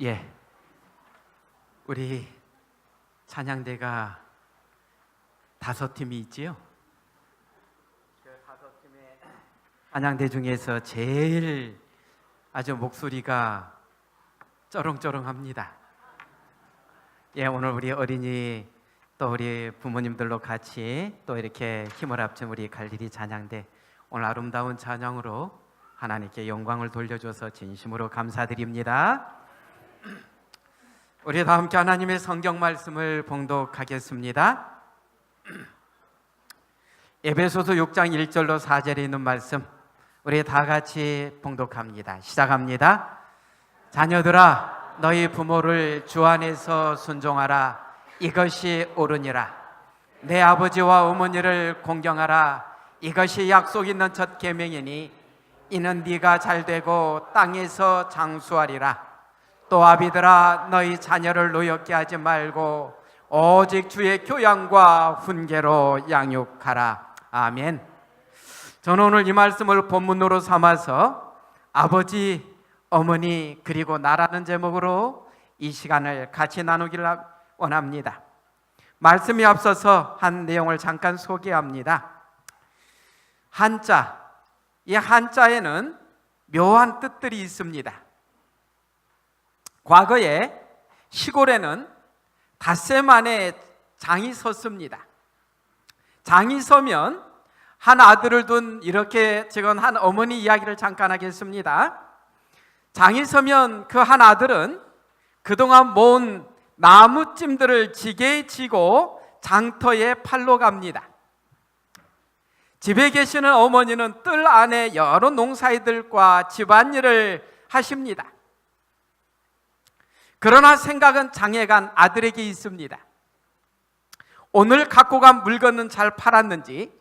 예, 우리 찬양대가 5팀이 있지요. 그 5팀의 찬양대 중에서 제일 아주 목소리가 쩌렁쩌렁합니다. 예, 오늘 우리 어린이 또 우리 부모님들로 같이 또 이렇게 힘을 합친 우리 갈릴리 찬양대, 오늘 아름다운 찬양으로 하나님께 영광을 돌려줘서 진심으로 감사드립니다. 우리 다 함께 하나님의 성경 말씀을 봉독하겠습니다. 에베소서 6장 1절로 4절에 있는 말씀 우리 다 같이 봉독합니다. 시작합니다. 자녀들아, 너희 부모를 주 안에서 순종하라. 이것이 옳으니라. 내 아버지와 어머니를 공경하라. 이것이 약속 있는 첫 계명이니 이는 네가 잘되고 땅에서 장수하리라. 또 아비들아, 너희 자녀를 노엽게 하지 말고 오직 주의 교양과 훈계로 양육하라. 아멘. 저는 오늘 이 말씀을 본문으로 삼아서 아버지, 어머니 그리고 나라는 제목으로 이 시간을 같이 나누기를 원합니다. 말씀이 앞서서 한 내용을 잠깐 소개합니다. 한자, 이 한자에는 묘한 뜻들이 있습니다. 과거에 시골에는 닷새 만에 장이 섰습니다. 장이 서면 한 아들을 둔, 이렇게 지금 한 어머니 이야기를 잠깐 하겠습니다. 장이 서면 그 한 아들은 그동안 모은 나무찜들을 지게에 지고 장터에 팔러 갑니다. 집에 계시는 어머니는 뜰 안에 여러 농사일들과 집안일을 하십니다. 그러나 생각은 장에 간 아들에게 있습니다. 오늘 갖고 간 물건은 잘 팔았는지,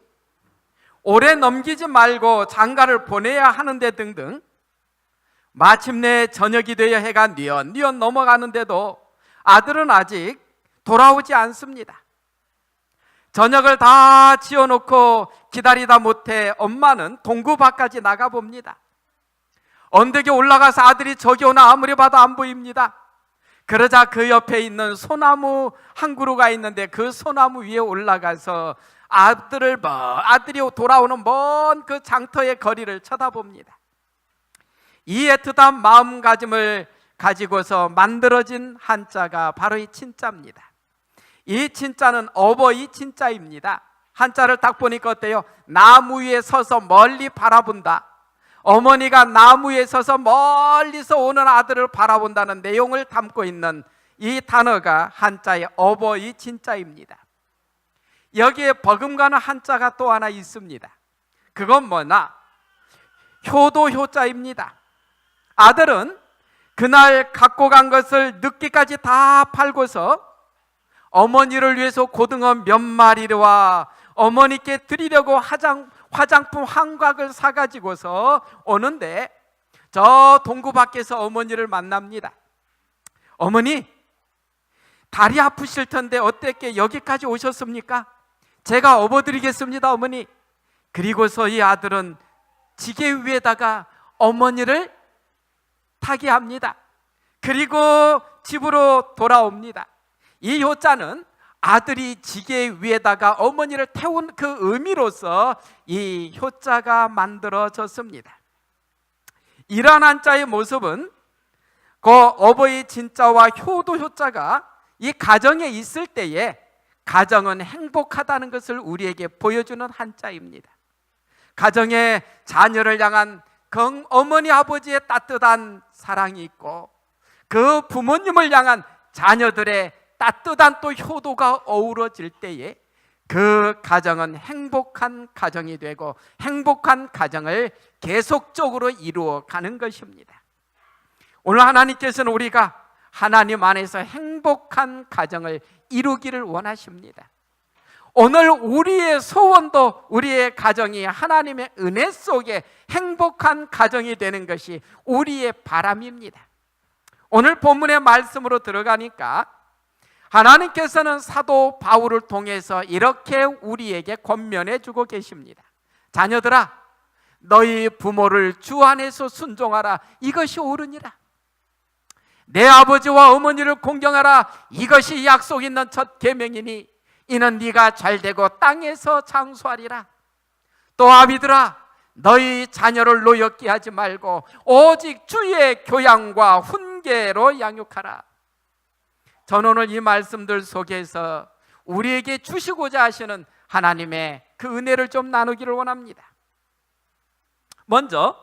오래 넘기지 말고 장가를 보내야 하는데 등등, 마침내 저녁이 되어 해가 뉘엿뉘엿 넘어가는데도 아들은 아직 돌아오지 않습니다. 저녁을 다 지어놓고 기다리다 못해 엄마는 동구 밖까지 나가봅니다. 언덕에 올라가서 아들이 저기 오나 아무리 봐도 안 보입니다. 그러자 그 옆에 있는 소나무 한 그루가 있는데 그 소나무 위에 올라가서 아들이 돌아오는 먼 그 장터의 거리를 쳐다봅니다. 이 애틋한 마음가짐을 가지고서 만들어진 한자가 바로 이 친자입니다. 이 친자는 어버이 친자입니다. 한자를 딱 보니까 어때요? 나무 위에 서서 멀리 바라본다. 어머니가 나무 위에 서서 멀리서 오는 아들을 바라본다는 내용을 담고 있는 이 단어가 한자의 어버이 친자입니다. 여기에 버금가는 한자가 또 하나 있습니다. 그건 뭐나? 효도 효자입니다. 아들은 그날 갖고 간 것을 늦게까지 다 팔고서 어머니를 위해서 고등어 몇 마리와 어머니께 드리려고 화장품 한 곽을 사가지고서 오는데 저 동구 밖에서 어머니를 만납니다. 어머니, 다리 아프실 텐데 어떻게 여기까지 오셨습니까? 제가 업어드리겠습니다, 어머니. 그리고서 이 아들은 지게 위에다가 어머니를 타게 합니다. 그리고 집으로 돌아옵니다. 이 효자는 아들이 지게 위에다가 어머니를 태운 그 의미로서 이 효자가 만들어졌습니다. 이러한 한자의 모습은 그 어버이 친자와 효도 효자가 이 가정에 있을 때에 가정은 행복하다는 것을 우리에게 보여주는 한자입니다. 가정에 자녀를 향한 어머니 아버지의 따뜻한 사랑이 있고 그 부모님을 향한 자녀들의 따뜻한 또 효도가 어우러질 때에 그 가정은 행복한 가정이 되고 행복한 가정을 계속적으로 이루어가는 것입니다. 오늘 하나님께서는 우리가 하나님 안에서 행복한 가정을 이루기를 원하십니다. 오늘 우리의 소원도 우리의 가정이 하나님의 은혜 속에 행복한 가정이 되는 것이 우리의 바람입니다. 오늘 본문의 말씀으로 들어가니까 하나님께서는 사도 바울을 통해서 이렇게 우리에게 권면해 주고 계십니다. 자녀들아, 너희 부모를 주 안에서 순종하라. 이것이 옳으니라. 내 아버지와 어머니를 공경하라. 이것이 약속 있는 첫 계명이니 이는 네가 잘되고 땅에서 장수하리라. 또 아비들아, 너희 자녀를 노엽게 하지 말고 오직 주의 교양과 훈계로 양육하라. 저는 오늘 이 말씀들 속에서 우리에게 주시고자 하시는 하나님의 그 은혜를 좀 나누기를 원합니다. 먼저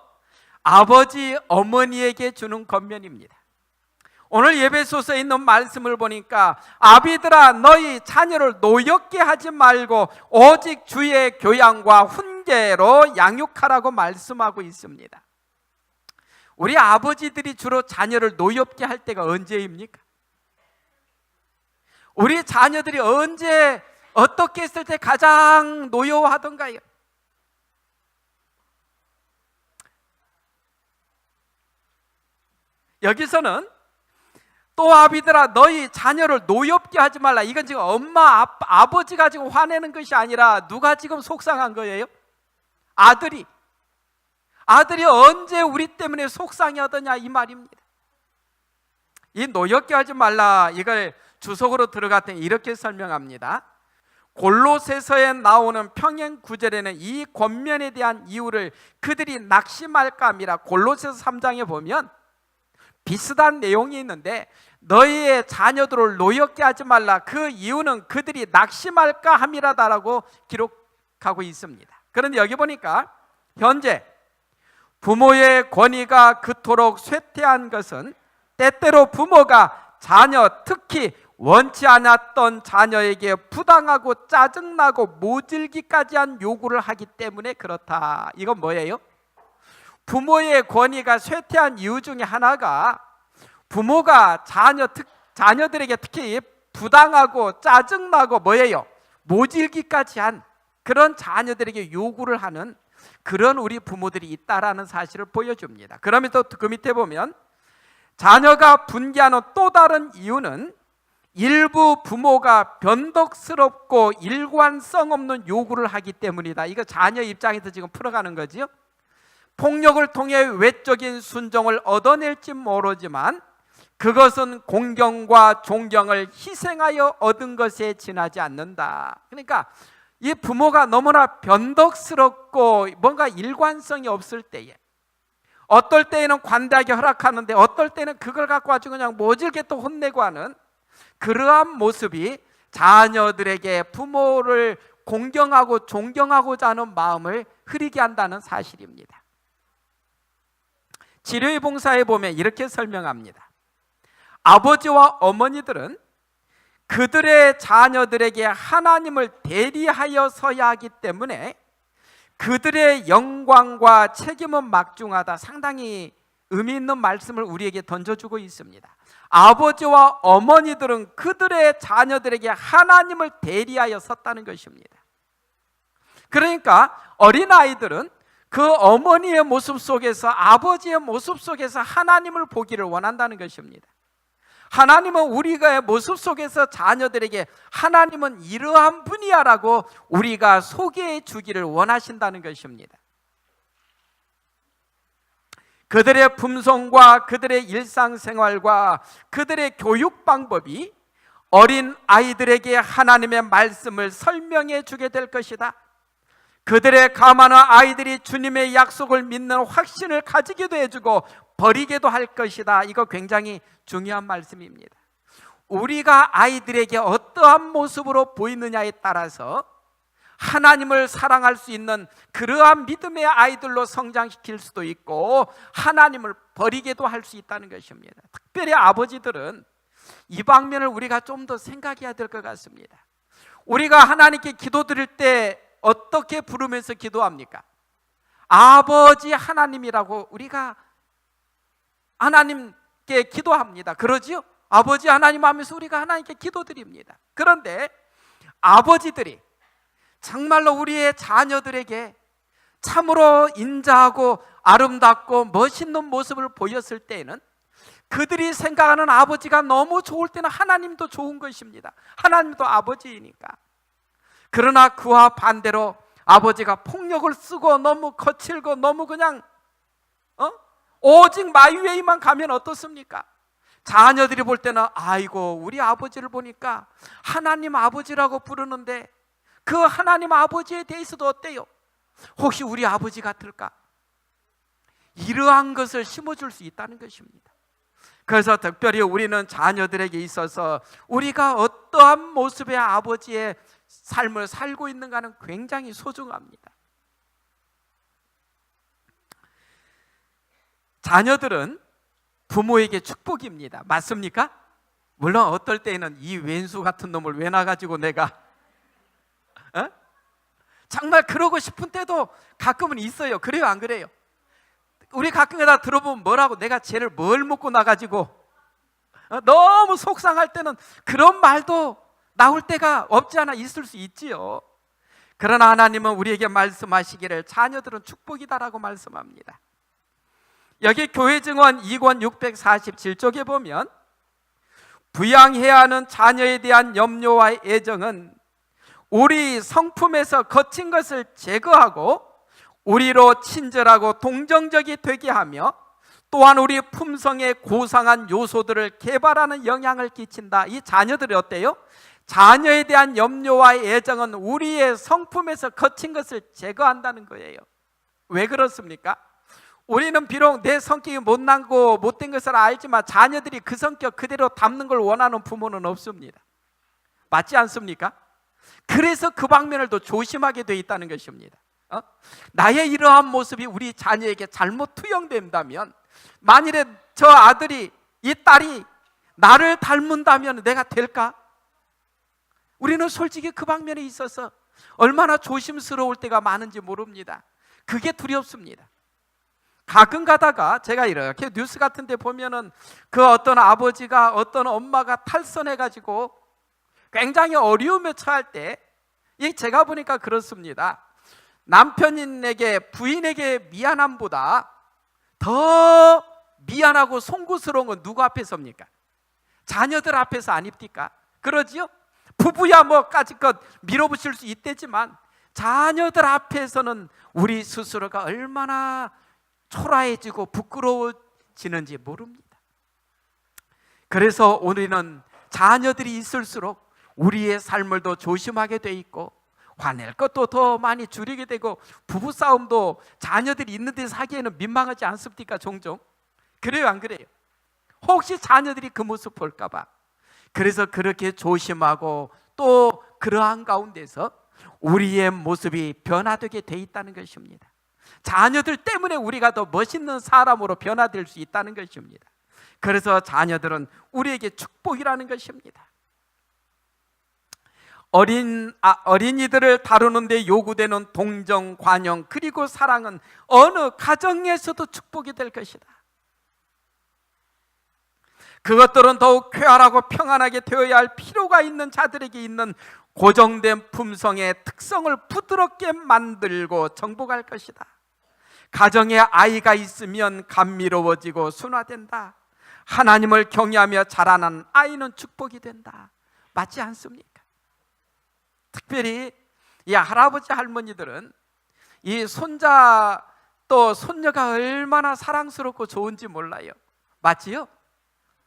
아버지 어머니에게 주는 권면입니다. 오늘 예배소서에 있는 말씀을 보니까 아비들아, 너희 자녀를 노엽게 하지 말고 오직 주의 교양과 훈계로 양육하라고 말씀하고 있습니다. 우리 아버지들이 주로 자녀를 노엽게 할 때가 언제입니까? 우리 자녀들이 언제 어떻게 했을 때 가장 노여워하던가요? 여기서는 또 아비들아, 너희 자녀를 노엽게 하지 말라. 이건 지금 엄마 아버지가 지금 화내는 것이 아니라 누가 지금 속상한 거예요? 아들이 언제 우리 때문에 속상해하더냐 이 말입니다. 이 노엽게 하지 말라, 이걸 주석으로 들어갔더니 이렇게 설명합니다. 골로새서에 나오는 평행 구절에는 이 권면에 대한 이유를 그들이 낙심할까 함이라. 골로새서 3장에 보면 비슷한 내용이 있는데 너희의 자녀들을 노엽게 하지 말라, 그 이유는 그들이 낙심할까 함이라다라고 기록하고 있습니다. 그런데 여기 보니까 현재 부모의 권위가 그토록 쇠퇴한 것은 때때로 부모가 자녀, 특히 원치 않았던 자녀에게 부당하고 짜증나고 모질기까지 한 요구를 하기 때문에 그렇다. 이건 뭐예요? 부모의 권위가 쇠퇴한 이유 중에 하나가 부모가 자녀들에게 특히 부당하고 짜증나고 뭐예요? 모질기까지 한 그런 자녀들에게 요구를 하는 그런 우리 부모들이 있다라는 사실을 보여줍니다. 그러면 또 그 밑에 보면 자녀가 분개하는 또 다른 이유는 일부 부모가 변덕스럽고 일관성 없는 요구를 하기 때문이다. 이거 자녀 입장에서 지금 풀어가는 거지요. 폭력을 통해 외적인 순종을 얻어낼지 모르지만 그것은 공경과 존경을 희생하여 얻은 것에 지나지 않는다. 그러니까 이 부모가 너무나 변덕스럽고 뭔가 일관성이 없을 때에, 어떨 때에는 관대하게 허락하는데 어떨 때는 그걸 갖고 아주 그냥 모질게 또 혼내고 하는 그러한 모습이 자녀들에게 부모를 공경하고 존경하고자 하는 마음을 흐리게 한다는 사실입니다. 지뢰의 봉사에 보면 이렇게 설명합니다. 아버지와 어머니들은 그들의 자녀들에게 하나님을 대리하여 서야 하기 때문에 그들의 영광과 책임은 막중하다. 상당히 의미 있는 말씀을 우리에게 던져주고 있습니다. 아버지와 어머니들은 그들의 자녀들에게 하나님을 대리하여 섰다는 것입니다. 그러니까 어린아이들은 그 어머니의 모습 속에서, 아버지의 모습 속에서 하나님을 보기를 원한다는 것입니다. 하나님은 우리가 모습 속에서 자녀들에게 하나님은 이러한 분이야 라고 우리가 소개해 주기를 원하신다는 것입니다. 그들의 품성과 그들의 일상생활과 그들의 교육 방법이 어린 아이들에게 하나님의 말씀을 설명해 주게 될 것이다. 그들의 감하는 아이들이 주님의 약속을 믿는 확신을 가지게도 해주고 버리게도 할 것이다. 이거 굉장히 중요한 말씀입니다. 우리가 아이들에게 어떠한 모습으로 보이느냐에 따라서 하나님을 사랑할 수 있는 그러한 믿음의 아이들로 성장시킬 수도 있고 하나님을 버리게도 할 수 있다는 것입니다. 특별히 아버지들은 이 방면을 우리가 좀 더 생각해야 될 것 같습니다. 우리가 하나님께 기도드릴 때 어떻게 부르면서 기도합니까? 아버지 하나님이라고 우리가 하나님께 기도합니다. 그러지요? 아버지 하나님 하면서 우리가 하나님께 기도드립니다. 그런데 아버지들이 정말로 우리의 자녀들에게 참으로 인자하고 아름답고 멋있는 모습을 보였을 때에는 그들이 생각하는 아버지가 너무 좋을 때는 하나님도 좋은 것입니다. 하나님도 아버지이니까. 그러나 그와 반대로 아버지가 폭력을 쓰고 너무 거칠고 너무 그냥 오직 마이웨이만 가면 어떻습니까? 자녀들이 볼 때는 아이고 우리 아버지를 보니까 하나님 아버지라고 부르는데 그 하나님 아버지에 대해서도 어때요? 혹시 우리 아버지 같을까? 이러한 것을 심어줄 수 있다는 것입니다. 그래서 특별히 우리는 자녀들에게 있어서 우리가 어떠한 모습의 아버지의 삶을 살고 있는가는 굉장히 소중합니다. 자녀들은 부모에게 축복입니다. 맞습니까? 물론 어떨 때는 이 왼수 같은 놈을 왜 나가지고 내가 정말 그러고 싶은 때도 가끔은 있어요. 그래요 안 그래요? 우리 가끔가다 들어보면 뭐라고 내가 쟤를 뭘 먹고 나가지고 너무 속상할 때는 그런 말도 나올 때가 없지 않아 있을 수 있지요. 그러나 하나님은 우리에게 말씀하시기를 자녀들은 축복이다라고 말씀합니다. 여기 교회 증언 2권 647쪽에 보면 부양해야 하는 자녀에 대한 염려와 애정은 우리 성품에서 거친 것을 제거하고 우리로 친절하고 동정적이 되게 하며 또한 우리 품성의 고상한 요소들을 개발하는 영향을 끼친다. 이 자녀들이 어때요? 자녀에 대한 염려와 애정은 우리의 성품에서 거친 것을 제거한다는 거예요. 왜 그렇습니까? 우리는 비록 내 성격이 못나고 못된 것을 알지만 자녀들이 그 성격 그대로 담는 걸 원하는 부모는 없습니다. 맞지 않습니까? 그래서 그 방면을 더 조심하게 돼 있다는 것입니다. 나의 이러한 모습이 우리 자녀에게 잘못 투영된다면, 만일에 저 아들이 이 딸이 나를 닮는다면 내가 될까? 우리는 솔직히 그 방면에 있어서 얼마나 조심스러울 때가 많은지 모릅니다. 그게 두렵습니다. 가끔 가다가 제가 이렇게 뉴스 같은 데 보면은 그 어떤 아버지가 어떤 엄마가 탈선해가지고 굉장히 어려움에 처할 때 이 제가 보니까 그렇습니다. 남편에게 부인에게 미안함보다 더 미안하고 송구스러운 건 누구 앞에서입니까? 자녀들 앞에서 아닙니까? 그러지요? 부부야 뭐 까짓것 밀어붙일 수 있대지만 자녀들 앞에서는 우리 스스로가 얼마나 초라해지고 부끄러워지는지 모릅니다. 그래서 우리는 자녀들이 있을수록 우리의 삶을 더 조심하게 돼 있고 화낼 것도 더 많이 줄이게 되고 부부싸움도 자녀들이 있는 데서 하기에는 민망하지 않습니까? 종종 그래요, 안 그래요? 혹시 자녀들이 그 모습 볼까 봐. 그래서 그렇게 조심하고 또 그러한 가운데서 우리의 모습이 변화되게 돼 있다는 것입니다. 자녀들 때문에 우리가 더 멋있는 사람으로 변화될 수 있다는 것입니다. 그래서 자녀들은 우리에게 축복이라는 것입니다. 어린이들을 다루는 데 요구되는 동정, 관용 그리고 사랑은 어느 가정에서도 축복이 될 것이다. 그것들은 더욱 쾌활하고 평안하게 되어야 할 필요가 있는 자들에게 있는 고정된 품성의 특성을 부드럽게 만들고 정복할 것이다. 가정에 아이가 있으면 감미로워지고 순화된다. 하나님을 경외하며 자라난 아이는 축복이 된다. 맞지 않습니까? 특별히 이 할아버지 할머니들은 이 손자 또 손녀가 얼마나 사랑스럽고 좋은지 몰라요. 맞지요?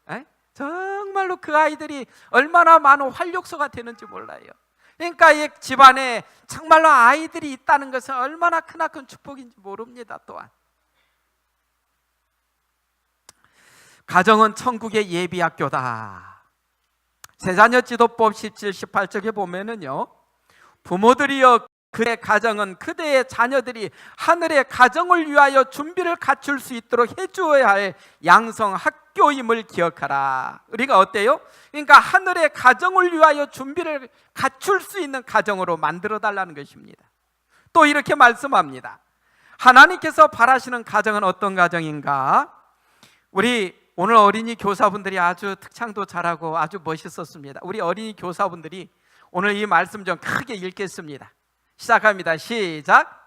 에? 정말로 그 아이들이 얼마나 많은 활력소가 되는지 몰라요. 그러니까 이 집안에 정말로 아이들이 있다는 것은 얼마나 크나큰 축복인지 모릅니다. 또한 가정은 천국의 예비학교다. 세자녀 지도법 17, 18쪽에 보면은요, 부모들이여 그의 가정은 그대의 자녀들이 하늘의 가정을 위하여 준비를 갖출 수 있도록 해주어야 할 양성 학교임을 기억하라. 우리가 어때요? 그러니까 하늘의 가정을 위하여 준비를 갖출 수 있는 가정으로 만들어 달라는 것입니다. 또 이렇게 말씀합니다. 하나님께서 바라시는 가정은 어떤 가정인가? 우리 오늘 어린이 교사분들이 아주 특창도 잘하고 아주 멋있었습니다. 우리 어린이 교사분들이 오늘 이 말씀 좀 크게 읽겠습니다. 시작합니다. 시작.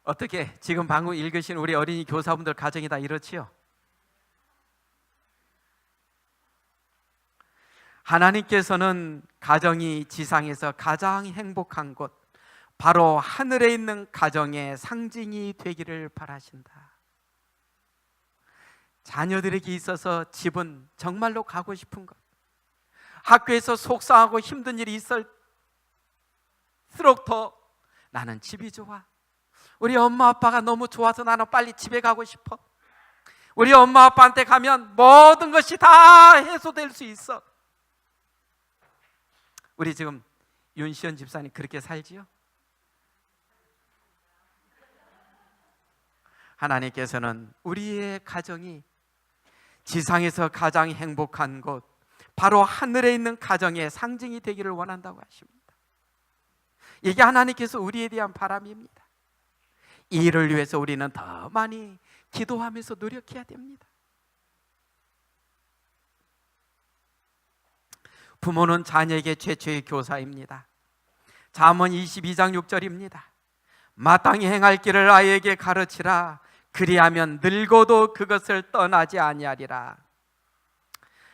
어떻게 지금 방금 읽으신 우리 어린이 교사분들 가정이 다 이렇지요? 하나님께서는 가정이 지상에서 가장 행복한 곳, 바로 하늘에 있는 가정의 상징이 되기를 바라신다. 자녀들에게 있어서 집은 정말로 가고 싶은 것, 학교에서 속상하고 힘든 일이 있을수록 더 나는 집이 좋아. 우리 엄마 아빠가 너무 좋아서 나는 빨리 집에 가고 싶어. 우리 엄마 아빠한테 가면 모든 것이 다 해소될 수 있어. 우리 지금 윤시연 집사님 그렇게 살지요? 하나님께서는 우리의 가정이 지상에서 가장 행복한 곳, 바로 하늘에 있는 가정의 상징이 되기를 원한다고 하십니다. 이게 하나님께서 우리에 대한 바람입니다. 이 일을 위해서 우리는 더 많이 기도하면서 노력해야 됩니다. 부모는 자녀에게 최초의 교사입니다. 잠언 22장 6절입니다. 마땅히 행할 길을 아이에게 가르치라. 그리하면 늙어도 그것을 떠나지 아니하리라.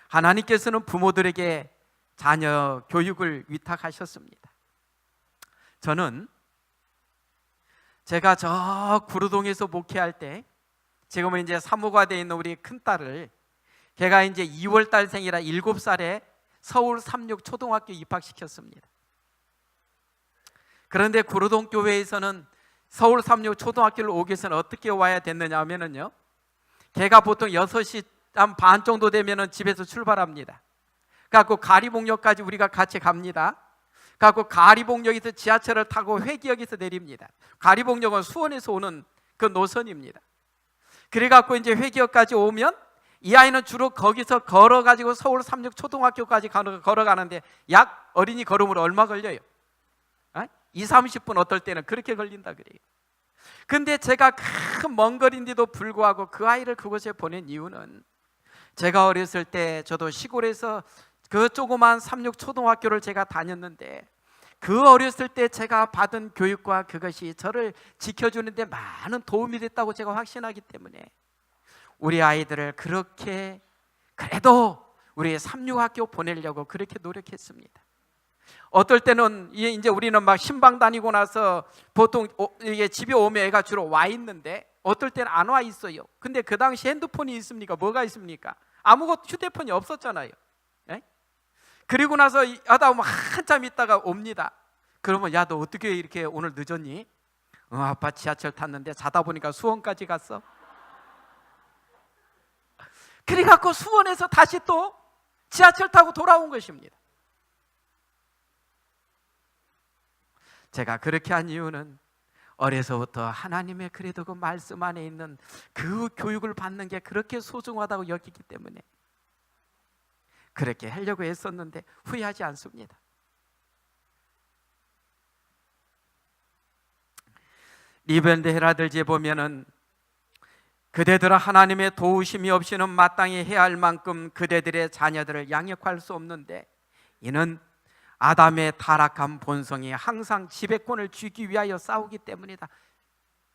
하나님께서는 부모들에게 자녀 교육을 위탁하셨습니다. 저는 제가 저 구루동에서 목회할 때, 지금은 이제 사무가 되어 있는 우리 큰딸을, 걔가 이제 2월달생이라 7살에 서울 삼육초등학교 입학시켰습니다. 그런데 구루동 교회에서는 서울 삼육초등학교를 오기 위해서는 어떻게 와야 됐느냐 하면은요, 걔가 보통 6시 한 반 정도 되면은 집에서 출발합니다. 그래갖고 가리봉역까지 우리가 같이 갑니다. 그래갖고 가리봉역에서 지하철을 타고 회기역에서 내립니다. 가리봉역은 수원에서 오는 그 노선입니다. 그래갖고 이제 회기역까지 오면 이 아이는 주로 거기서 걸어가지고 서울 삼육초등학교까지 걸어가는데 약 어린이 걸음으로 얼마 걸려요? 2, 30분 어떨 때는 그렇게 걸린다 그래요. 근데 제가 큰 먼 거리인데도 불구하고 그 아이를 그곳에 보낸 이유는, 제가 어렸을 때 저도 시골에서 그 조그만 삼육초등학교를 제가 다녔는데 그 어렸을 때 제가 받은 교육과 그것이 저를 지켜주는데 많은 도움이 됐다고 제가 확신하기 때문에 우리 아이들을 그렇게 그래도 우리 삼육학교 보내려고 그렇게 노력했습니다. 어떨 때는 이제 우리는 막 신방 다니고 나서 보통 이게 집에 오면 애가 주로 와 있는데 어떨 때는 안 와 있어요. 근데 그 당시 핸드폰이 있습니까? 뭐가 있습니까? 아무것도 휴대폰이 없었잖아요. 네? 그리고 나서 하다 보면 한참 있다가 옵니다. 그러면 야, 너 어떻게 이렇게 오늘 늦었니? 아빠 지하철 탔는데 자다 보니까 수원까지 갔어. 그래갖고 수원에서 다시 또 지하철 타고 돌아온 것입니다. 제가 그렇게 한 이유는 어려서부터 하나님의 그래도 그 말씀 안에 있는 그 교육을 받는 게 그렇게 소중하다고 여기기 때문에 그렇게 하려고 했었는데 후회하지 않습니다. 리벤드 헤라들지에 보면은 그대들은 하나님의 도우심이 없이는 마땅히 해야 할 만큼 그대들의 자녀들을 양육할 수 없는데 이는 아담의 타락한 본성이 항상 지배권을 쥐기 위하여 싸우기 때문이다.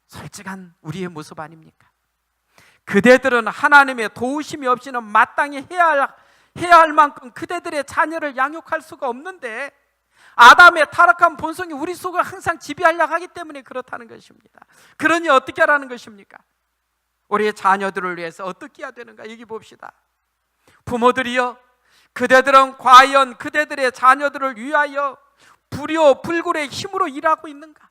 솔직한 우리의 모습 아닙니까? 그대들은 하나님의 도우심이 없이는 마땅히 해야 할 만큼 그대들의 자녀를 양육할 수가 없는데 아담의 타락한 본성이 우리 속을 항상 지배하려고 하기 때문에 그렇다는 것입니다. 그러니 어떻게 하라는 것입니까? 우리의 자녀들을 위해서 어떻게 해야 되는가 얘기 봅시다. 부모들이여, 그대들은 과연 그대들의 자녀들을 위하여 불효 불굴의 힘으로 일하고 있는가?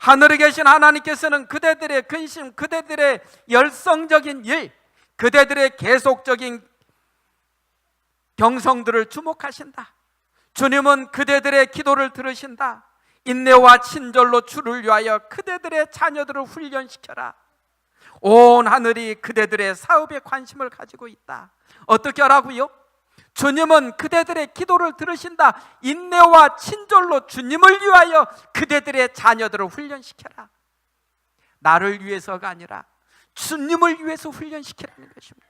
하늘에 계신 하나님께서는 그대들의 근심, 그대들의 열성적인 일, 그대들의 계속적인 경성들을 주목하신다. 주님은 그대들의 기도를 들으신다. 인내와 친절로 주를 위하여 그대들의 자녀들을 훈련시켜라. 온 하늘이 그대들의 사업에 관심을 가지고 있다. 어떻게 하라고요? 주님은 그대들의 기도를 들으신다. 인내와 친절로 주님을 위하여 그대들의 자녀들을 훈련시켜라. 나를 위해서가 아니라 주님을 위해서 훈련시키라는 것입니다.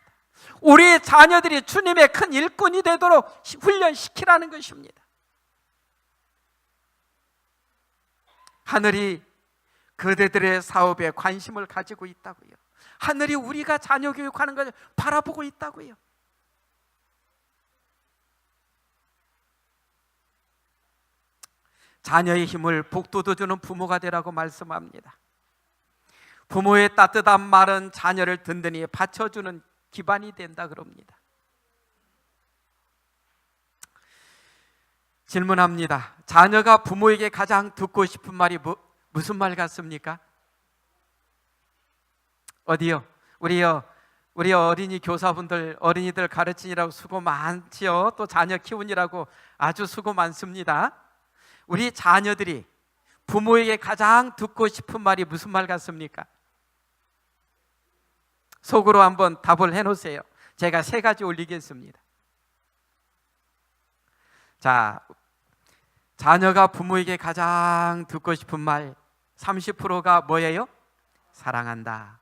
우리의 자녀들이 주님의 큰 일꾼이 되도록 훈련시키라는 것입니다. 하늘이 그대들의 사업에 관심을 가지고 있다고요. 하늘이 우리가 자녀 교육하는 것을 바라보고 있다고요. 자녀의 힘을 북돋워주는 부모가 되라고 말씀합니다. 부모의 따뜻한 말은 자녀를 든든히 받쳐주는 기반이 된다 그럽니다. 질문합니다. 자녀가 부모에게 가장 듣고 싶은 말이 무슨 말 같습니까? 어디요? 우리 어린이 교사분들, 어린이들 가르치느라고 수고 많지요. 또 자녀 키우느라고 아주 수고 많습니다. 우리 자녀들이 부모에게 가장 듣고 싶은 말이 무슨 말 같습니까? 속으로 한번 답을 해놓으세요. 제가 3가지 올리겠습니다. 자, 자녀가 부모에게 가장 듣고 싶은 말 30%가 뭐예요? 사랑한다.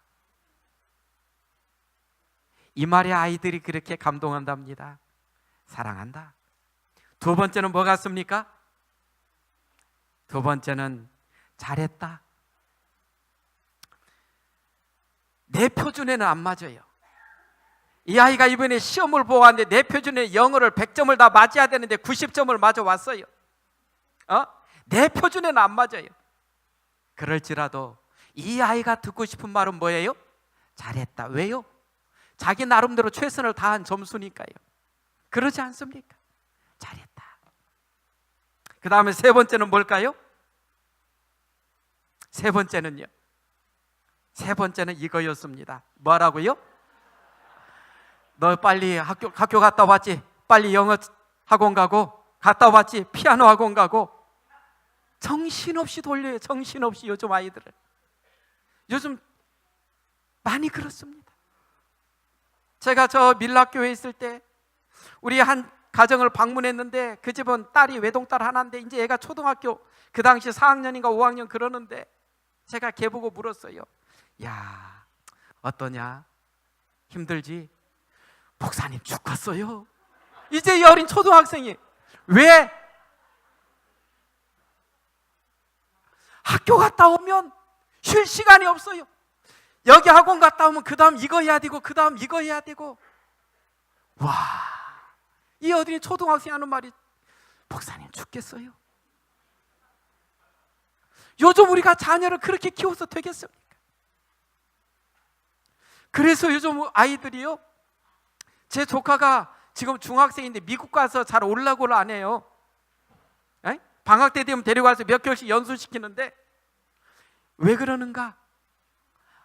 이 말에 아이들이 그렇게 감동한답니다. 사랑한다. 2번째는 뭐 같습니까? 2번째는 잘했다. 내 표준에는 안 맞아요. 이 아이가 이번에 시험을 보고 왔는데 내 표준에 영어를 100점을 다 맞아야 되는데 90점을 맞아 왔어요. 내 표준에는 안 맞아요. 그럴지라도 이 아이가 듣고 싶은 말은 뭐예요? 잘했다. 왜요? 자기 나름대로 최선을 다한 점수니까요. 그러지 않습니까? 잘했다. 그 다음에 3번째는 뭘까요? 3번째는요. 3번째는 이거였습니다. 뭐라고요? 너 빨리 학교 갔다 왔지? 빨리 영어 학원 가고, 갔다 왔지? 피아노 학원 가고. 정신없이 돌려요. 정신없이 요즘 아이들을. 요즘 많이 그렇습니다. 제가 저 밀락교회에 있을 때 우리 한 가정을 방문했는데 그 집은 딸이 외동딸 하나인데 이제 애가 초등학교 그 당시 4학년인가 5학년 그러는데 제가 걔 보고 물었어요. 야, 어떠냐? 힘들지? 목사님 죽었어요. 이제 이 어린 초등학생이. 왜? 학교 갔다 오면 쉴 시간이 없어요. 여기 학원 갔다 오면 그 다음 이거 해야 되고 그 다음 이거 해야 되고. 와, 이 어린이 초등학생이 하는 말이 목사님 죽겠어요. 요즘 우리가 자녀를 그렇게 키워서 되겠습니까? 그래서 요즘 아이들이요, 제 조카가 지금 중학생인데 미국 가서 잘 올라고를 안 해요. 에? 방학 때 되면 데려가서 몇 개월씩 연수시키는데 왜 그러는가?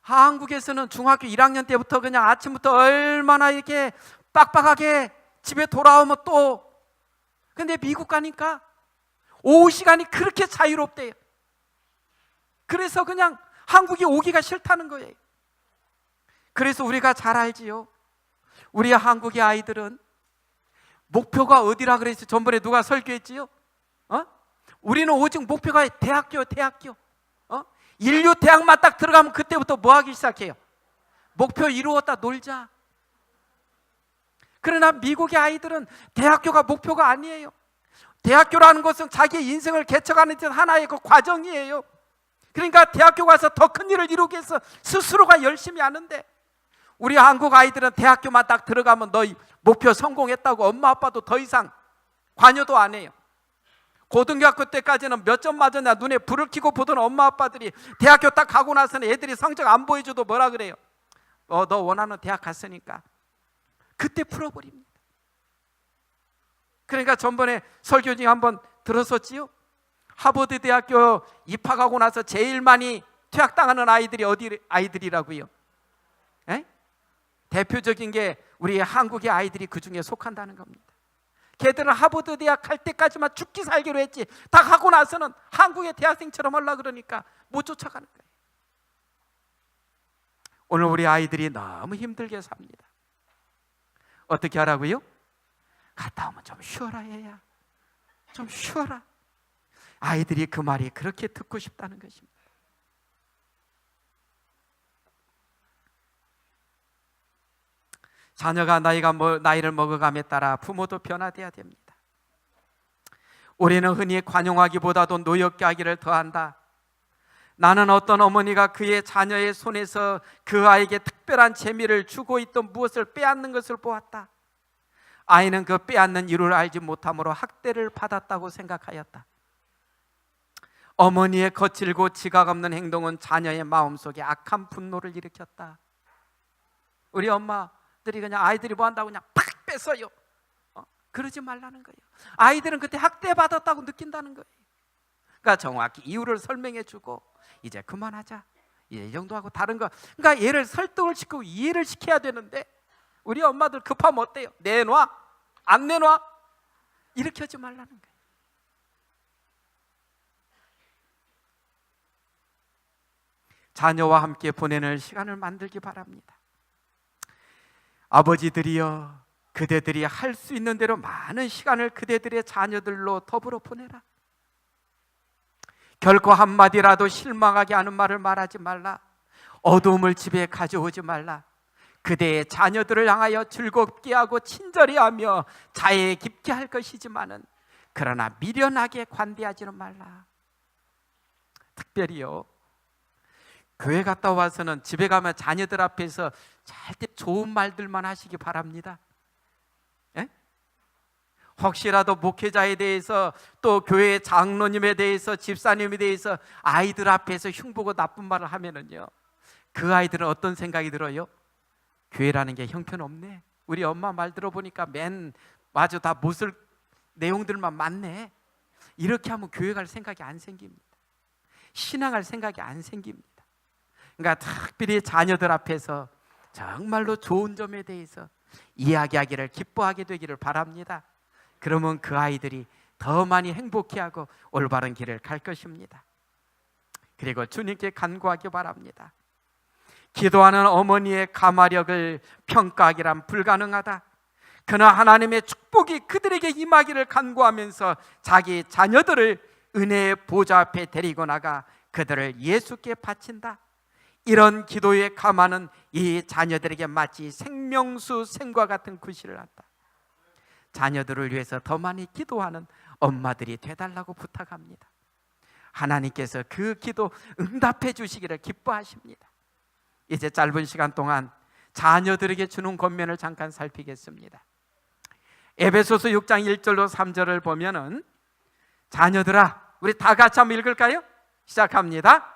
한국에서는 중학교 1학년 때부터 그냥 아침부터 얼마나 이렇게 빡빡하게 집에 돌아오면 또, 근데 미국 가니까 오후 시간이 그렇게 자유롭대요. 그래서 그냥 한국에 오기가 싫다는 거예요. 그래서 우리가 잘 알지요. 우리 한국의 아이들은 목표가 어디라 그랬어요? 전번에 누가 설교했지요? 우리는 오직 목표가 대학교. 인류 대학만 딱 들어가면 그때부터 뭐 하기 시작해요? 목표 이루었다 놀자. 그러나 미국의 아이들은 대학교가 목표가 아니에요. 대학교라는 것은 자기의 인생을 개척하는 데 하나의 그 과정이에요. 그러니까 대학교 가서 더 큰 일을 이루기 위해서 스스로가 열심히 하는데, 우리 한국 아이들은 대학교만 딱 들어가면 너희 목표 성공했다고 엄마 아빠도 더 이상 관여도 안 해요. 고등학교 때까지는 몇 점 맞았냐 눈에 불을 켜고 보던 엄마 아빠들이 대학교 딱 가고 나서는 애들이 성적 안 보여줘도 뭐라 그래요? 너 원하는 대학 갔으니까. 그때 풀어버립니다. 그러니까 전번에 설교 중에 한번 들었었지요? 하버드 대학교 입학하고 나서 제일 많이 퇴학당하는 아이들이 어디 아이들이라고요? 에? 대표적인 게 우리 한국의 아이들이 그 중에 속한다는 겁니다. 걔들은 하버드 대학 갈 때까지만 죽기 살기로 했지, 다 가고 나서는 한국의 대학생처럼 하려고 그러니까 못 쫓아가는 거예요. 오늘 우리 아이들이 너무 힘들게 삽니다. 어떻게 하라고요? 갔다 오면 좀 쉬어라 얘야, 좀 쉬어라. 아이들이 그 말이 그렇게 듣고 싶다는 것입니다. 자녀가 나이를 먹어감에 따라 부모도 변화돼야 됩니다. 우리는 흔히 관용하기보다도 노엽게 하기를 더한다. 나는 어떤 어머니가 그의 자녀의 손에서 그 아이에게 특별한 재미를 주고 있던 무엇을 빼앗는 것을 보았다. 아이는 그 빼앗는 이유를 알지 못함으로 학대를 받았다고 생각하였다. 어머니의 거칠고 지각 없는 행동은 자녀의 마음속에 악한 분노를 일으켰다. 우리 엄마들이 그냥 아이들이 뭐 한다고 그냥 팍 뺐어요. 그러지 말라는 거예요. 아이들은 그때 학대받았다고 느낀다는 거예요. 그러니까 정확히 이유를 설명해 주고 이제 그만하자, 이제 이 정도 하고 다른 거, 그러니까 얘를 설득을 시키고 이해를 시켜야 되는데 우리 엄마들 급하면 어때요? 내놔? 안 내놔? 이렇게 하지 말라는 거예요. 자녀와 함께 보내는 시간을 만들기 바랍니다. 아버지들이여, 그대들이 할 수 있는 대로 많은 시간을 그대들의 자녀들로 더불어 보내라. 결코 한마디라도 실망하게 하는 말을 말하지 말라. 어두움을 집에 가져오지 말라. 그대의 자녀들을 향하여 즐겁게 하고 친절히 하며 자애 깊게 할 것이지만은 그러나 미련하게 관대하지는 말라. 특별히요, 교회 갔다 와서는 집에 가면 자녀들 앞에서 절대 좋은 말들만 하시기 바랍니다. 예? 혹시라도 목회자에 대해서 또 교회 장로님에 대해서 집사님에 대해서 아이들 앞에서 흉보고 나쁜 말을 하면은요, 그 아이들은 어떤 생각이 들어요? 교회라는 게 형편없네. 우리 엄마 말 들어보니까 마저 다 못쓸 내용들만 많네. 이렇게 하면 교회 갈 생각이 안 생깁니다. 신앙할 생각이 안 생깁니다. 그러니까 특별히 자녀들 앞에서 정말로 좋은 점에 대해서 이야기하기를 기뻐하게 되기를 바랍니다. 그러면 그 아이들이 더 많이 행복해하고 올바른 길을 갈 것입니다. 그리고 주님께 간구하기 바랍니다. 기도하는 어머니의 가마력을 평가하기란 불가능하다. 그는 하나님의 축복이 그들에게 임하기를 간구하면서 자기 자녀들을 은혜의 보좌 앞에 데리고 나가 그들을 예수께 바친다. 이런 기도의 가마는 이 자녀들에게 마치 생명수 샘과 같은 구실을 한다. 자녀들을 위해서 더 많이 기도하는 엄마들이 되달라고 부탁합니다. 하나님께서 그 기도 응답해 주시기를 기뻐하십니다. 이제 짧은 시간 동안 자녀들에게 주는 권면을 잠깐 살피겠습니다. 에베소서 6장 1절로 3절을 보면은, 자녀들아, 우리 다 같이 한번 읽을까요? 시작합니다.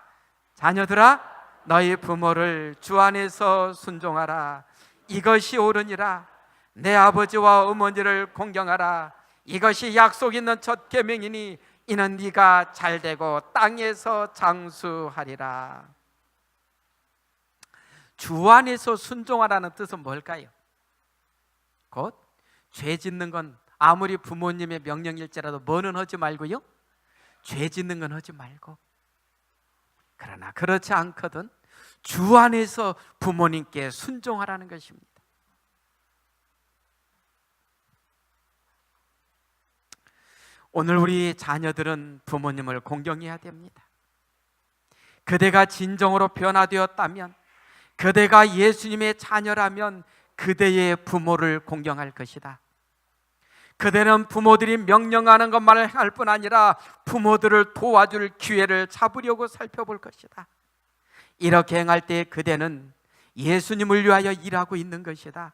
자녀들아, 너희 부모를 주 안에서 순종하라. 이것이 옳으니라. 내 아버지와 어머니를 공경하라. 이것이 약속 있는 첫 계명이니 이는 네가 잘되고 땅에서 장수하리라. 주 안에서 순종하라는 뜻은 뭘까요? 곧 죄 짓는 건 아무리 부모님의 명령일지라도 뭐는 하지 말고요, 죄 짓는 건 하지 말고. 그러나 그렇지 않거든 주 안에서 부모님께 순종하라는 것입니다. 오늘 우리 자녀들은 부모님을 공경해야 됩니다. 그대가 진정으로 변화되었다면, 그대가 예수님의 자녀라면 그대의 부모를 공경할 것이다. 그대는 부모들이 명령하는 것만을 행할 뿐 아니라 부모들을 도와줄 기회를 잡으려고 살펴볼 것이다. 이렇게 행할 때 그대는 예수님을 위하여 일하고 있는 것이다.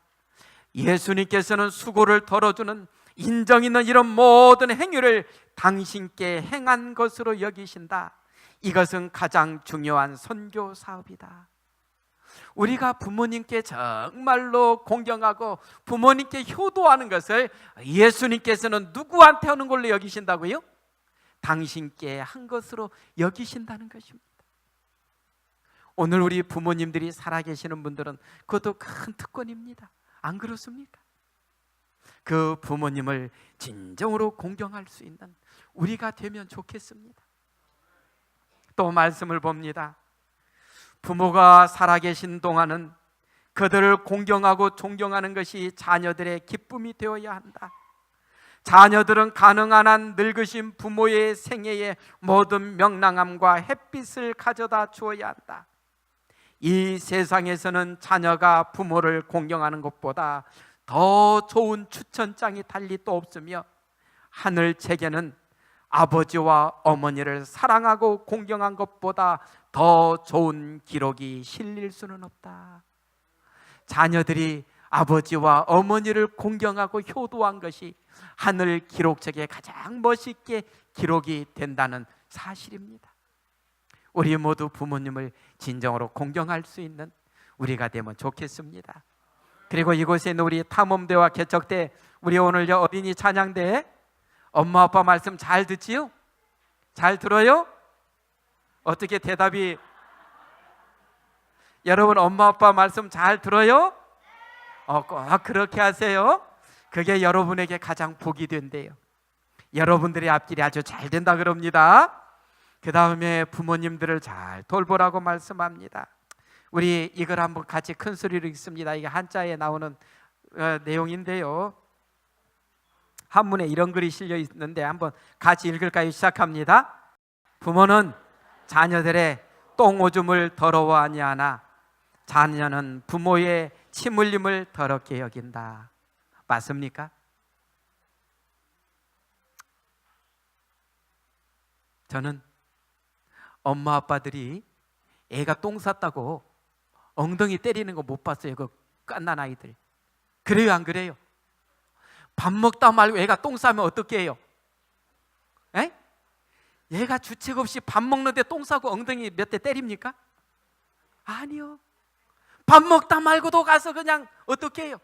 예수님께서는 수고를 덜어주는 인정 있는 이런 모든 행위를 당신께 행한 것으로 여기신다. 이것은 가장 중요한 선교 사업이다. 우리가 부모님께 정말로 공경하고 부모님께 효도하는 것을 예수님께서는 누구한테 하는 걸로 여기신다고요? 당신께 한 것으로 여기신다는 것입니다. 오늘 우리 부모님들이 살아계시는 분들은 그것도 큰 특권입니다. 안 그렇습니까? 그 부모님을 진정으로 공경할 수 있는 우리가 되면 좋겠습니다. 또 말씀을 봅니다. 부모가 살아계신 동안은 그들을 공경하고 존경하는 것이 자녀들의 기쁨이 되어야 한다. 자녀들은 가능한 한 늙으신 부모의 생애에 모든 명랑함과 햇빛을 가져다 주어야 한다. 이 세상에서는 자녀가 부모를 공경하는 것보다 더 좋은 추천장이 달리 또 없으며, 하늘 책에는 아버지와 어머니를 사랑하고 공경한 것보다 더 좋은 기록이 실릴 수는 없다. 자녀들이 아버지와 어머니를 공경하고 효도한 것이 하늘 기록책에 가장 멋있게 기록이 된다는 사실입니다. 우리 모두 부모님을 진정으로 공경할 수 있는 우리가 되면 좋겠습니다. 그리고 이곳에 있는 우리 탐험대와 개척대, 우리 오늘 어린이 찬양대 엄마 아빠 말씀 잘 듣지요? 잘 들어요? 어떻게 대답이? 여러분 엄마 아빠 말씀 잘 들어요? 꼭 그렇게 하세요. 그게 여러분에게 가장 복이 된대요. 여러분들의 앞길이 아주 잘 된다 그럽니다. 그 다음에 부모님들을 잘 돌보라고 말씀합니다. 우리 이걸 한번 같이 큰 소리로 읽습니다. 이게 한자에 나오는 내용인데요, 한문에 이런 글이 실려 있는데 한번 같이 읽을까요? 시작합니다. 부모는 자녀들의 똥오줌을 더러워하지 않아 자녀는 부모의 침 흘림을 더럽게 여긴다. 맞습니까? 저는 엄마 아빠들이 애가 똥 쌌다고 엉덩이 때리는 거 못 봤어요. 그 깐난 아이들. 그래요, 안 그래요? 밥 먹다 말고 애가 똥 싸면 어떻게 해요? 에? 얘가 주책 없이 밥 먹는데 똥 싸고 엉덩이 몇 대 때립니까? 아니요. 밥 먹다 말고도 가서 그냥 어떻게 해요?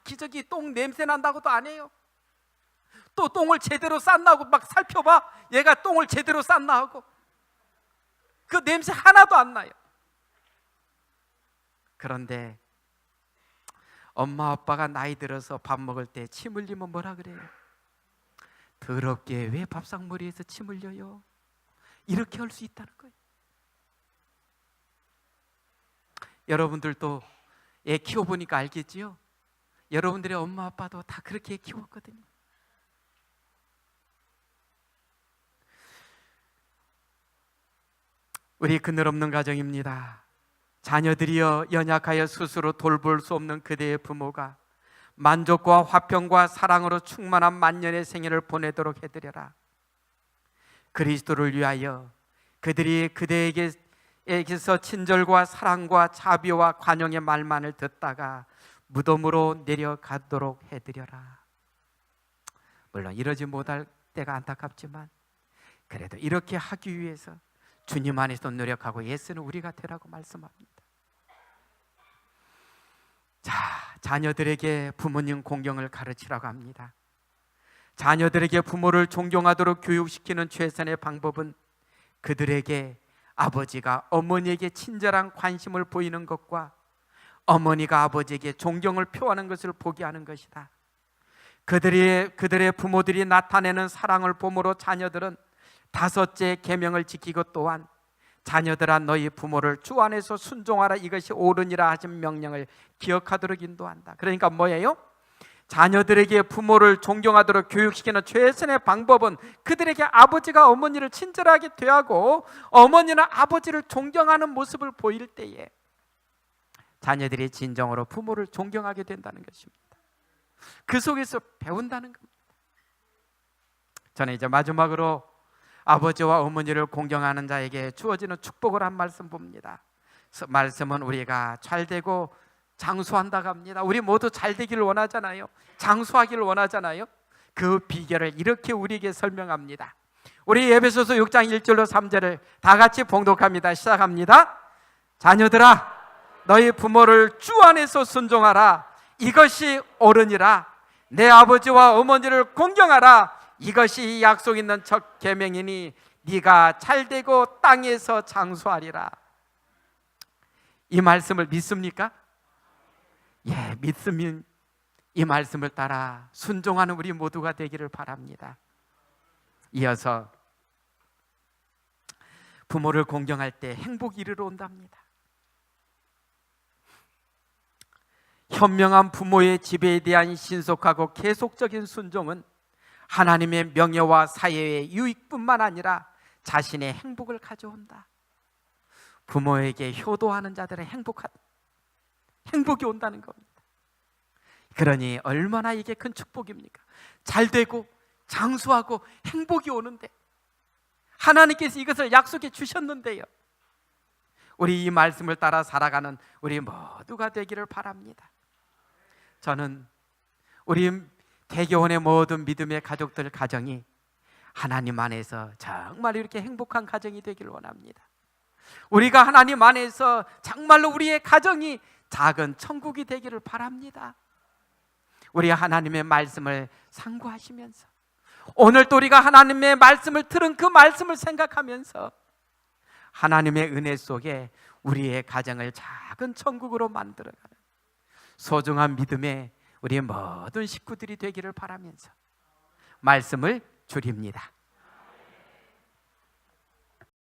기저귀 똥 냄새 난다고도 안 해요. 또 똥을 제대로 쌌나 고 막 살펴봐. 얘가 똥을 제대로 쌌나 하고 그 냄새 하나도 안 나요. 그런데 엄마 아빠가 나이 들어서 밥 먹을 때 침 흘리면 뭐라 그래요? 더럽게 왜 밥상머리에서 침 흘려요? 이렇게 할 수 있다는 거예요. 여러분들도 애 키워보니까 알겠지요? 여러분들의 엄마 아빠도 다 그렇게 키웠거든요. 우리 그늘없는 가정입니다. 자녀들이여 연약하여 스스로 돌볼 수 없는 그대의 부모가 만족과 화평과 사랑으로 충만한 만년의 생애를 보내도록 해드려라. 그리스도를 위하여 그들이 그대에게서 친절과 사랑과 자비와 관용의 말만을 듣다가 무덤으로 내려가도록 해드려라. 물론 이러지 못할 때가 안타깝지만 그래도 이렇게 하기 위해서 주님 안에서 노력하고 애쓰는 우리가 되라고 말씀합니다. 자, 자녀들에게 부모님 공경을 가르치라고 합니다. 자녀들에게 부모를 존경하도록 교육시키는 최선의 방법은 그들에게 아버지가 어머니에게 친절한 관심을 보이는 것과 어머니가 아버지에게 존경을 표하는 것을 보게 하는 것이다. 그들의 부모들이 나타내는 사랑을 보므로 자녀들은 다섯째 계명을 지키고 또한 자녀들아 너희 부모를 주 안에서 순종하라 이것이 옳으니라 하신 명령을 기억하도록 인도한다. 그러니까 뭐예요? 자녀들에게 부모를 존경하도록 교육시키는 최선의 방법은 그들에게 아버지가 어머니를 친절하게 대하고 어머니는 아버지를 존경하는 모습을 보일 때에 자녀들이 진정으로 부모를 존경하게 된다는 것입니다. 그 속에서 배운다는 겁니다. 저는 이제 마지막으로 아버지와 어머니를 공경하는 자에게 주어지는 축복을 한 말씀 봅니다. 말씀은 우리가 잘되고 장수한다고 합니다. 우리 모두 잘되기를 원하잖아요. 장수하기를 원하잖아요. 그 비결을 이렇게 우리에게 설명합니다. 우리 에베소서 6장 1절로 3절을 다 같이 봉독합니다. 시작합니다. 자녀들아 너희 부모를 주 안에서 순종하라 이것이 옳으니라. 내 아버지와 어머니를 공경하라 이것이 약속 있는 첫 계명이니 네가 잘되고 땅에서 장수하리라. 이 말씀을 믿습니까? 예, 믿으면 이 말씀을 따라 순종하는 우리 모두가 되기를 바랍니다. 이어서 부모를 공경할 때 행복이 이르러 온답니다. 현명한 부모의 지배에 대한 신속하고 계속적인 순종은 하나님의 명예와 사회의 유익뿐만 아니라 자신의 행복을 가져온다. 부모에게 효도하는 자들은 행복이 온다는 겁니다. 그러니 얼마나 이게 큰 축복입니까? 잘되고 장수하고 행복이 오는데 하나님께서 이것을 약속해 주셨는데요. 우리 이 말씀을 따라 살아가는 우리 모두가 되기를 바랍니다. 저는 우리 대교원의 모든 믿음의 가족들 가정이 하나님 안에서 정말 이렇게 행복한 가정이 되기를 원합니다. 우리가 하나님 안에서 정말로 우리의 가정이 작은 천국이 되기를 바랍니다. 우리 하나님의 말씀을 상고하시면서 오늘 또 우리가 하나님의 말씀을 들은 그 말씀을 생각하면서 하나님의 은혜 속에 우리의 가정을 작은 천국으로 만들어가는 소중한 믿음의 우리 모든 식구들이 되기를 바라면서 말씀을 줄입니다.